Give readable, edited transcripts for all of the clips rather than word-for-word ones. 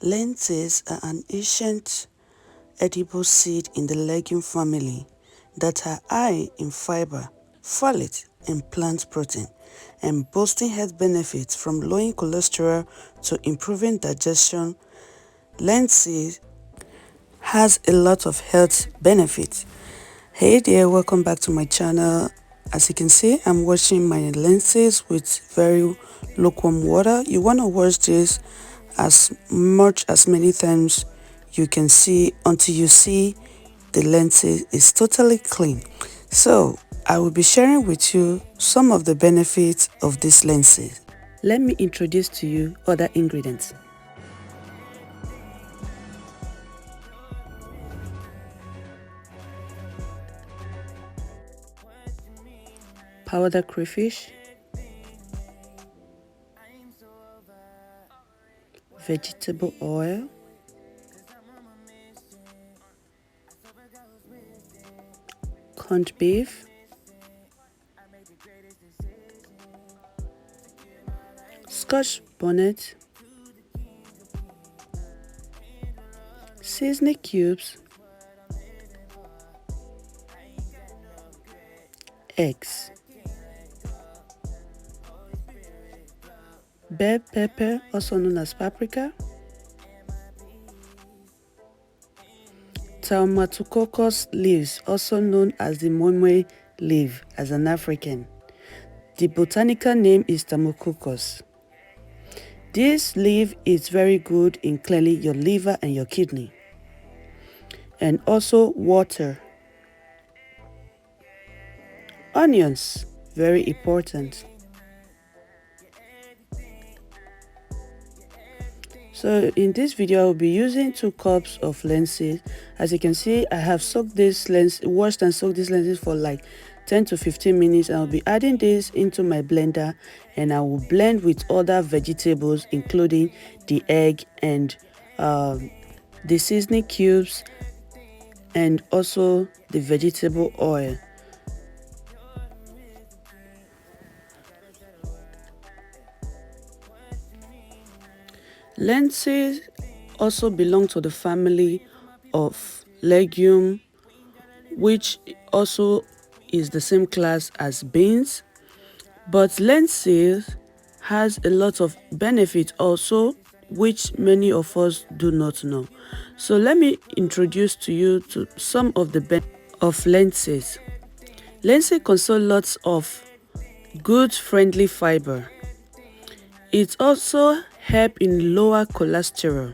Lentils are an ancient edible seed in the legume family that are high in fiber, folate, and plant protein, and boasting health benefits from lowering cholesterol to improving digestion. Lentils has a lot of health benefits. Hey there, welcome back to my channel. As you can see, I'm washing my lenses with very lukewarm water. You want to wash this as many times you can see until you see the lenses is totally clean. So I will be sharing with you some of the benefits of these lenses. Let me introduce to you other ingredients. Powdered crayfish, vegetable oil, corned beef, Scotch bonnet, seasoning cubes, eggs, bell pepper, also known as paprika, Taumaturcocos leaves, also known as the moimoi leaf as an African. The botanical name is Taumaturcocos. This leaf is very good in cleaning your liver and your kidney. And also water. Onions, very important. So in this video, I will be using 2 cups of lenses. As you can see, I have washed and soaked these lenses for like 10 to 15 minutes. I'll be adding this into my blender and I will blend with other vegetables, including the egg and the seasoning cubes and also the vegetable oil. Lentils also belong to the family of legume, which also is the same class as beans, but lentils has a lot of benefit also, which many of us do not know. So let me introduce to you to some of the benefits of lentils. Lentils contain lots of good friendly fiber. It also helps in lower cholesterol.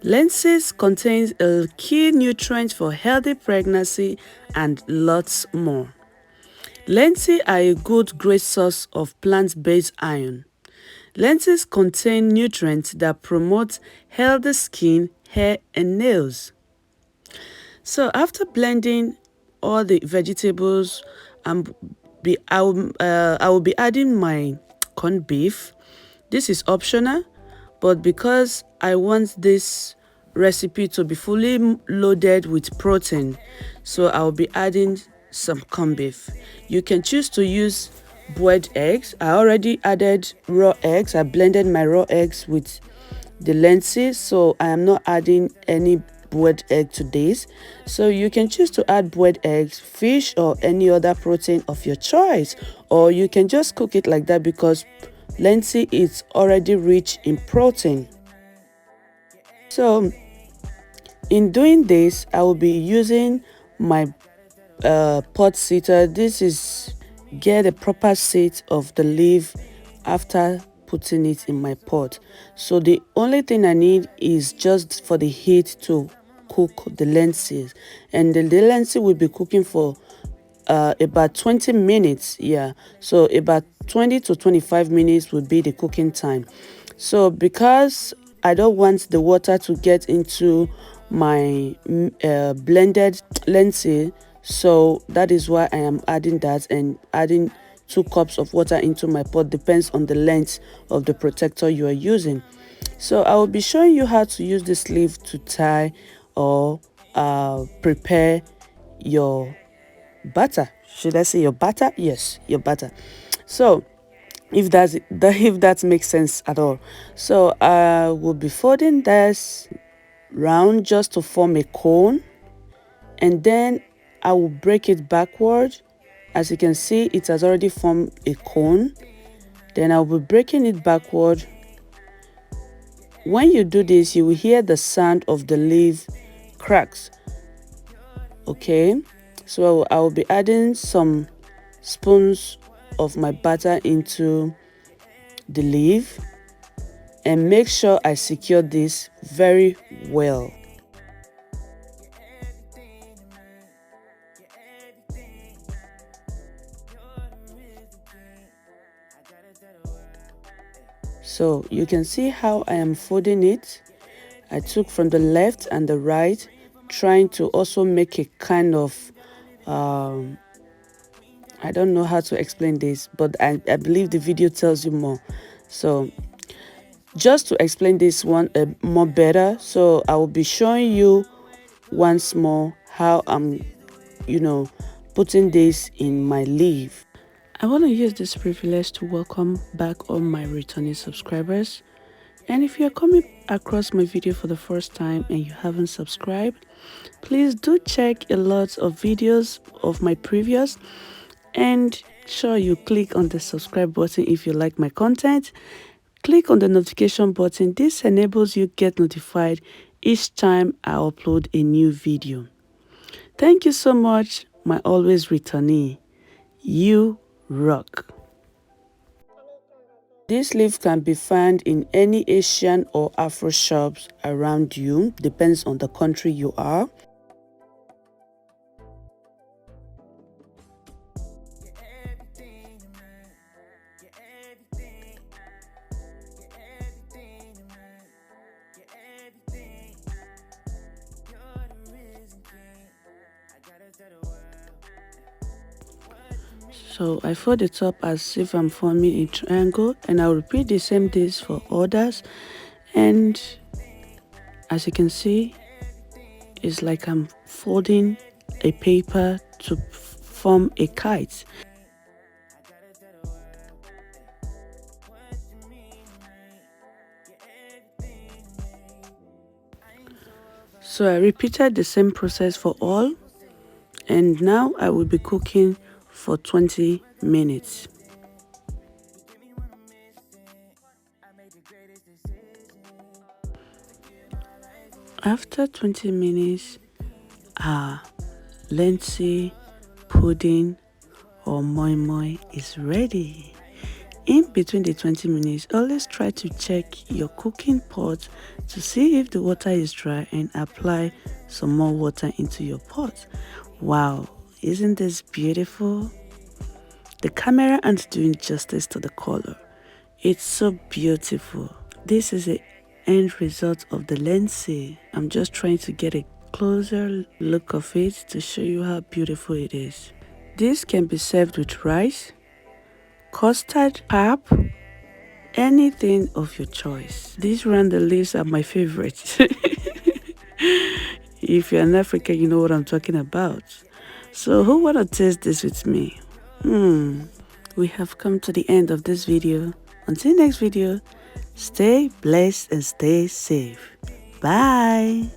Lentils contains a key nutrient for healthy pregnancy and lots more. Lentils are a good great source of plant-based iron. Lentils contain nutrients that promote healthy skin, hair, and nails. So after blending all the vegetables, I will be adding my corned beef. This is optional, but because I want this recipe to be fully loaded with protein, so I'll be adding some corned beef. You can choose to use boiled eggs. I already added raw eggs. I blended my raw eggs with the lentils, so I am not adding any boiled egg to this. So you can choose to add boiled eggs, fish, or any other protein of your choice, or you can just cook it like that because lentil is already rich in protein. So in doing this, I will be using my pot seater. This is get a proper seat of the leaf after putting it in my pot. So the only thing I need is just for the heat to cook the lentils, and the lentil will be cooking for about 20 minutes. Yeah, so about 20 to 25 minutes would be the cooking time. So because I don't want the water to get into my blended lentil, so that is why I am adding that and adding 2 cups of water into my pot. Depends on the length of the protector you are using. So I will be showing you how to use this leaf to tie or prepare your butter. Should I say your butter? Yes, your butter. So if that makes sense at all. So I will be folding this round just to form a cone, and then I will break it backward. As you can see, it has already formed a cone. Then I'll be breaking it backward. When you do this, you will hear the sound of the leaf cracks. Okay, so I will be adding some spoons of my batter into the leaf, and make sure I secure this very well. So you can see how I am folding it. I took from the left and the right, trying to also make a kind of I don't know how to explain this, but I believe the video tells you more. So just to explain this one more better, so I will be showing you once more how I'm putting this in my leaf. I want to use this privilege to welcome back all my returning subscribers. And if you're coming across my video for the first time and you haven't subscribed, please do check a lot of videos of my previous, and sure you click on the subscribe button if you like my content. Click on the notification button. This enables you get notified each time I upload a new video. Thank you so much, my always returnee. You rock. This leaf can be found in any Asian or Afro shops around you, depends on the country you are. So I fold it up as if I'm forming a triangle, and I'll repeat the same things for others. And as you can see, it's like I'm folding a paper to form a kite. So I repeated the same process for all, and now I will be cooking for 20 minutes. After 20 minutes, our lentil pudding or moi moi is ready. In between the 20 minutes, always try to check your cooking pot to see if the water is dry and apply some more water into your pot. Wow, isn't this beautiful? The camera aren't doing justice to the color. It's so beautiful. This is the end result of the lentil. I'm just trying to get a closer look of it to show you how beautiful it is. This can be served with rice, custard, pap, anything of your choice. These rounded leaves are my favorite. If you're an African, you know what I'm talking about. So who wanna taste this with me? We have come to the end of this video. Until next video, stay blessed and stay safe. Bye.